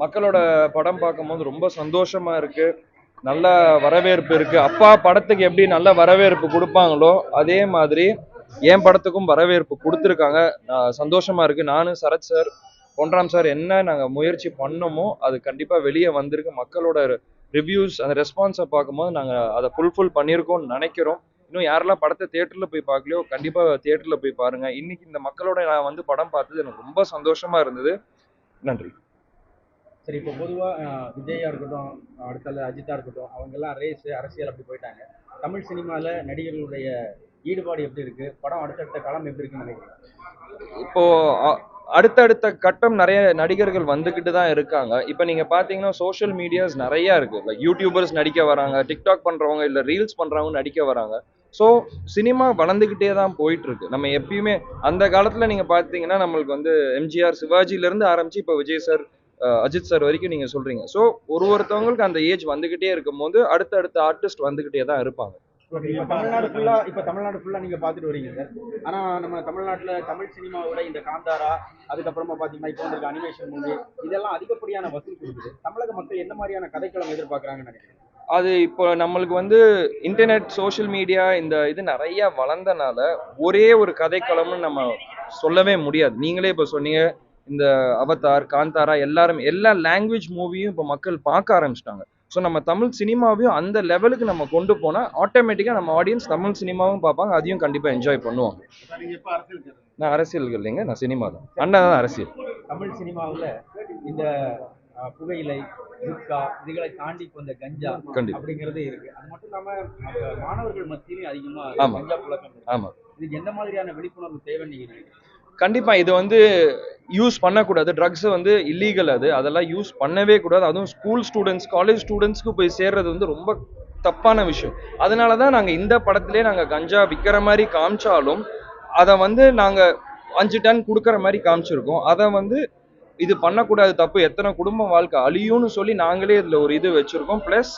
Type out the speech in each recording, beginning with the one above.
மக்களோட படம் பார்க்கும்போது ரொம்ப சந்தோஷமா இருக்கு. நல்ல வரவேற்பு இருக்கு. அப்பா படத்துக்கு எப்படி நல்ல வரவேற்பு கொடுப்பாங்களோ அதே மாதிரி என் படத்துக்கும் வரவேற்பு கொடுத்துருக்காங்க. சந்தோஷமா இருக்கு. நானும் சரத் சார், பொன்ராம் சார் என்ன நாங்கள் முயற்சி பண்ணோமோ அது கண்டிப்பாக வெளியே வந்திருக்கு. மக்களோட ரிவ்யூஸ் அந்த ரெஸ்பான்ஸை பார்க்கும்போது நாங்கள் அதை ஃபுல்ஃபில் பண்ணியிருக்கோம்னு நினைக்கிறோம். இன்னும் யாரெல்லாம் படத்தை தியேட்டரில் போய் பார்க்கலையோ கண்டிப்பாக தியேட்டரில் போய் பாருங்க. இன்னைக்கு இந்த மக்களோட நான் வந்து படம் பார்த்தது எனக்கு ரொம்ப சந்தோஷமா இருந்தது. நன்றி. சரி, இப்போ பொதுவாக விஜயா இருக்கட்டும், அடுத்தால அஜித்தா இருக்கட்டும், அவங்கெல்லாம் அரசியல் அப்படி போயிட்டாங்க. தமிழ் சினிமாவில் நடிகர்களுடைய ஈடுபாடு எப்படி இருக்கு? படம் அடுத்தடுத்த களம் எப்படி இருக்குன்னு நினைக்கிறேன்? இப்போ அடுத்தடுத்த கட்டம் நிறைய நடிகர்கள் வந்துக்கிட்டு தான் இருக்காங்க. இப்போ நீங்க பாத்தீங்கன்னா சோஷியல் மீடியாஸ் நிறைய இருக்கு. லைக் யூடியூபர்ஸ் நடிக்க வராங்க, டிக்டாக் பண்றவங்க இல்ல ரீல்ஸ் பண்றவங்க நடிக்க வராங்க. ஸோ சினிமா வளர்ந்துக்கிட்டே தான் போயிட்டு இருக்கு. நம்ம எப்பயுமே அந்த காலத்துல நீங்க பாத்தீங்கன்னா நம்மளுக்கு வந்து எம்ஜிஆர், சிவாஜில இருந்து ஆரம்பிச்சு இப்போ விஜய் சார், அஜித் சார் வரைக்கும் நீங்க சொல்றீங்க. ஸோ ஒருத்தவங்களுக்கு அந்த ஏஜ் வந்துகிட்டே இருக்கும் போது அடுத்த ஆர்டிஸ்ட் வந்துகிட்டே தான் இருப்பாங்க. இப்போ தமிழ்நாடு ஃபுல்லா நீங்க பார்த்துட்டு வரீங்க சார். ஆனா நம்ம தமிழ்நாட்டுல தமிழ் சினிமாவோட இந்த காந்தாரா, அதுக்கப்புறமா பாத்தீங்கன்னா இப்போ வந்திருக்க அனிமேஷன் மூவி, இதெல்லாம் அதிகப்படியான வசூல் கொடுக்குது. தமிழக மக்கள் என்ன மாதிரியான கதைக்களம் எதிர்பார்க்கறாங்கன்னு நினைக்கிறேன்? அது இப்போ நம்மளுக்கு வந்து இன்டர்நெட், சோஷியல் மீடியா இந்த இது நிறைய வளர்ந்தனால ஒரே ஒரு கதைக்களம்னு நம்ம சொல்லவே முடியாது. நீங்களே இப்போ சொன்னீங்க இந்த அவதார், காந்தாரா எல்லாரும் எல்லா லாங்குவேஜ் மூவியும் இப்போ மக்கள் பார்க்க ஆரம்பிச்சிட்டாங்க. ஸோ நம்ம தமிழ் சினிமாவையும் அந்த லெவலுக்கு நம்ம கொண்டு போனால் ஆட்டோமேட்டிக்காக நம்ம ஆடியன்ஸ் தமிழ் சினிமாவும் பார்ப்பாங்க, அதையும் கண்டிப்பாக என்ஜாய் பண்ணுவாங்க. நான் அரசியல் இல்லைங்க, நான் சினிமா தான். அண்ணா தான் அரசியல். தமிழ் சினிமாவில் இந்த புகையிலை, குட்கா இதுகளை தாண்டி இப்போ இந்த கஞ்சா அப்படிங்கிறது இருக்கு. அது மட்டும் இல்லாம மாணவர்கள் மத்தியிலும் அதிகமா கஞ்சா புழக்கம். ஆமா, இதுக்கு எந்த மாதிரியான விழிப்புணர்வு தேவைன்னு நீங்க நினைக்கிறீங்க? கண்டிப்பா இது வந்து யூஸ் பண்ணக்கூடாது. ட்ரக்ஸ் வந்து இல்லீகல், அதெல்லாம் யூஸ் பண்ணவே கூடாது. அதுவும் ஸ்கூல் ஸ்டூடெண்ட்ஸ், காலேஜ் ஸ்டூடெண்ட்ஸ்க்கு போய் சேர்றது வந்து ரொம்ப தப்பான விஷயம். அதனால தான் நாங்கள் இந்த படத்திலே நாங்கள் கஞ்சா விற்கிற மாதிரி காமிச்சாலும் அதை வந்து நாங்கள் 5 டன் கொடுக்குற மாதிரி காமிச்சிருக்கோம். அதை வந்து இது பண்ணக்கூடாது, தப்பு, எத்தனை குடும்ப வாழ்க்கை அழியும்னு சொல்லி நாங்களே இதில் ஒரு இது வச்சுருக்கோம். ப்ளஸ்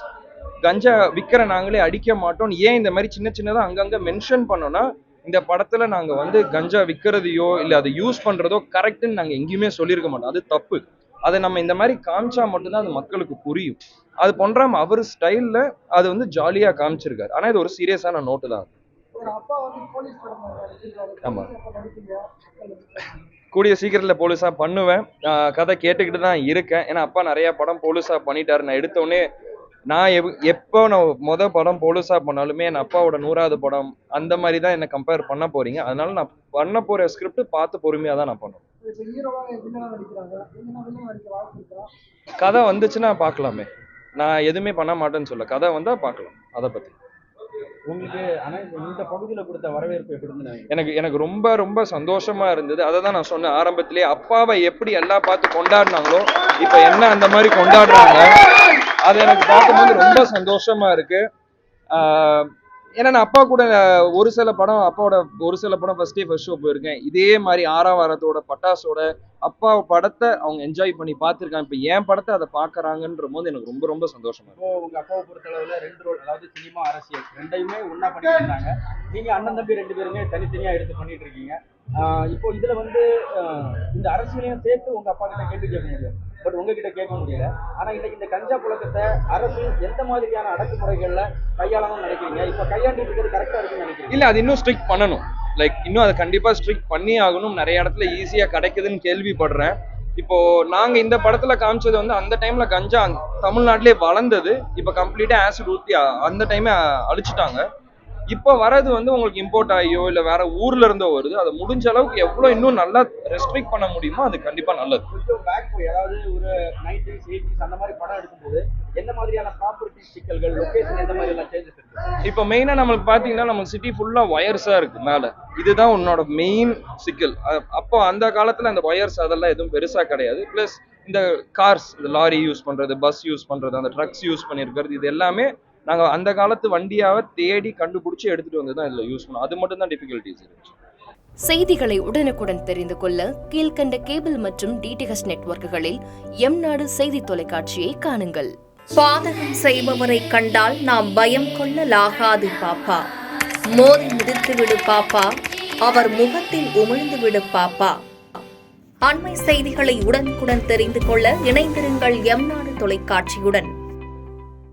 கஞ்சா விற்கிற நாங்களே அடிக்க மாட்டோம். ஏன் இந்த மாதிரி சின்ன சின்னதாக அங்கங்கே மென்ஷன் பண்ணோன்னா இந்த படத்துல நாங்க வந்து கஞ்சா விற்கிறதையோ இல்லை அதை யூஸ் பண்றதோ கரெக்டுன்னு நாங்க எங்கேயுமே சொல்லியிருக்க மாட்டோம். அது தப்பு. அதை நம்ம இந்த மாதிரி காமிச்சா மட்டும்தான் அது மக்களுக்கு புரியும். அது பண்றாம அவர் ஸ்டைல்ல அது வந்து ஜாலியா காமிச்சிருக்காரு. ஆனா இது ஒரு சீரியஸான நோட்டு தான். ஆமா, கூடிய சீக்கிரத்துல போலீஸா பண்ணுவேன். கதை கேட்டுக்கிட்டு தான் இருக்கேன். ஏன்னா அப்பா நிறைய படம் போலீஸா பண்ணிட்டாரு. நான் எடுத்தோடனே நான் எப்போ நான் படம் போலீஸா பண்ணாலுமே என் அப்பாவோட 100வது படம் அந்த மாதிரி தான் என்ன கம்பேர் பண்ண போறீங்க. அதனால நான் பண்ண போற ஸ்கிரிப்ட் பார்த்து பொறுமையா தான் நான் பண்ணுவேன். கதை வந்துச்சுன்னா பார்க்கலாமே. நான் எதுவுமே பண்ண மாட்டேன்னு சொல்ல, கதை வந்தா பார்க்கலாம். அதை பத்தி உங்களுக்கு இந்த பகுதியில் கொடுத்த வரவேற்பு எப்படி இருந்தது? எனக்கு ரொம்ப ரொம்ப சந்தோஷமா இருந்தது. அதை தான் நான் சொன்னேன் ஆரம்பத்திலேயே. அப்பாவை எப்படி எல்லாம் பார்த்து கொண்டாடினாங்களோ இப்ப என்ன அந்த மாதிரி கொண்டாடுறாங்க. அது எனக்கு பார்க்கும்போது ரொம்ப சந்தோஷமா இருக்கு. ஏன்னா நான் அப்பா கூட அப்பாவோட ஒரு சில படம் ஃபர்ஸ்ட் ஷோ போயிருக்கேன். இதே மாதிரி 6ஆம் வாரத்தோட பட்டாசோட அப்பா படத்தை அவங்க என்ஜாய் பண்ணி பார்த்துருக்காங்க. இப்போ என் படத்தை அதை பார்க்கறாங்கன்ற போது எனக்கு ரொம்ப ரொம்ப சந்தோஷமா இருக்கு. உங்க அப்பாவை பொறுத்தளவுல 2 ரோல், அதாவது சினிமா, அரசியல் ரெண்டையுமே ஒன்னா பண்ணிட்டு இருந்தாங்க. நீங்க அண்ணன் தம்பி 2 பேருமே தனித்தனியா எடுத்து பண்ணிட்டு இருக்கீங்க. இப்போ இதுல வந்து இந்த அரசியலையும் சேர்த்து உங்க அப்பா கிட்ட கேள்வி கேட்க முடியும், பட் உங்ககிட்ட கேட்க முடியல. ஆனா இன்னைக்கு இந்த கஞ்சா புழக்கத்தை அரசு எந்த மாதிரியான அடக்குமுறைகள்ல கையாளணும்னு நினைக்கிறீங்க? இப்ப கையாண்டு இருக்கிறது கரெக்டா இருக்குன்னு நினைக்கிறீங்க? இல்ல, அது இன்னும் ஸ்ட்ரிக்ட் பண்ணணும். இன்னும் அதை கண்டிப்பா ஸ்ட்ரிக்ட் பண்ணி ஆகணும். நிறைய இடத்துல ஈஸியா கிடைக்குதுன்னு கேள்விப்படுறேன். இப்போ நாங்க இந்த படத்துல காமிச்சது வந்து அந்த டைம்ல கஞ்சா தமிழ்நாட்டிலே வளர்ந்தது. இப்ப கம்ப்ளீட்டா ஆசிட் ஊத்தி அந்த டைமே அழிச்சிட்டாங்க. இப்போ வரது வந்து உங்களுக்கு இம்போர்ட் ஆகியோ இல்லை வேற ஊர்ல இருந்தோ வருது. அதை முடிஞ்ச அளவுக்கு எவ்வளவு இன்னும் நல்லா ரெஸ்ட்ரிக்ட் பண்ண முடியுமோ அது கண்டிப்பா நல்லது. அதாவது ஒரு 90s 80s அந்த மாதிரி படம் எடுக்கும்போது என்ன மாதிரியான ப்ராப்பர்ட்டி சிக்கல்கள், லொகேஷன் எந்த மாதிரி எல்லாம் சேஞ்சஸ் இருக்கு? இப்போ மெயினா நம்மளுக்கு பாத்தீங்கன்னா நம்ம சிட்டி ஃபுல்லா ஒயர்ஸா இருக்கு மேல. இதுதான் உன்னோட மெயின் சிக்கல். அப்போ அந்த காலத்துல அந்த ஒயர்ஸ் அதெல்லாம் எதுவும் பெருசா கிடையாது. பிளஸ் இந்த கார்ஸ், இந்த லாரி யூஸ் பண்றது, பஸ் யூஸ் பண்றது, அந்த ட்ரக்ஸ் யூஸ் பண்ணிருக்கிறது, இது எல்லாமே நாங்க அந்த காலத்து வண்டியாவை தேடி கண்டுபிடிச்சி எடுத்துட்டு வந்து தான் இதுல யூஸ் பண்ணோம். அது மட்டும் தான் டிஃபிகல்டிஸ் இருந்துச்சு. செய்திகளை உடனுக்குடன் தெரிந்து கொள்ள கீழ்கண்ட கேபிள் மற்றும் டிடிஹெச் நெட்வொர்க்குகளில் எம்நாடு செய்தி தொலைக்காட்சியை காணுங்கள். பாதகம் செய்பவரை கண்டால் நாம் பயம் கொள்ளலாகாது பாப்பா. மோதி மிதித்து விடு பாப்பா, அவர் முகத்தில் உமிழ்ந்து விடு பாப்பா. அண்மை செய்திகளை உடனுக்குடன் தெரிந்து கொள்ள இணைந்திருங்கள் எம் நாடு தொலைக்காட்சியுடன்.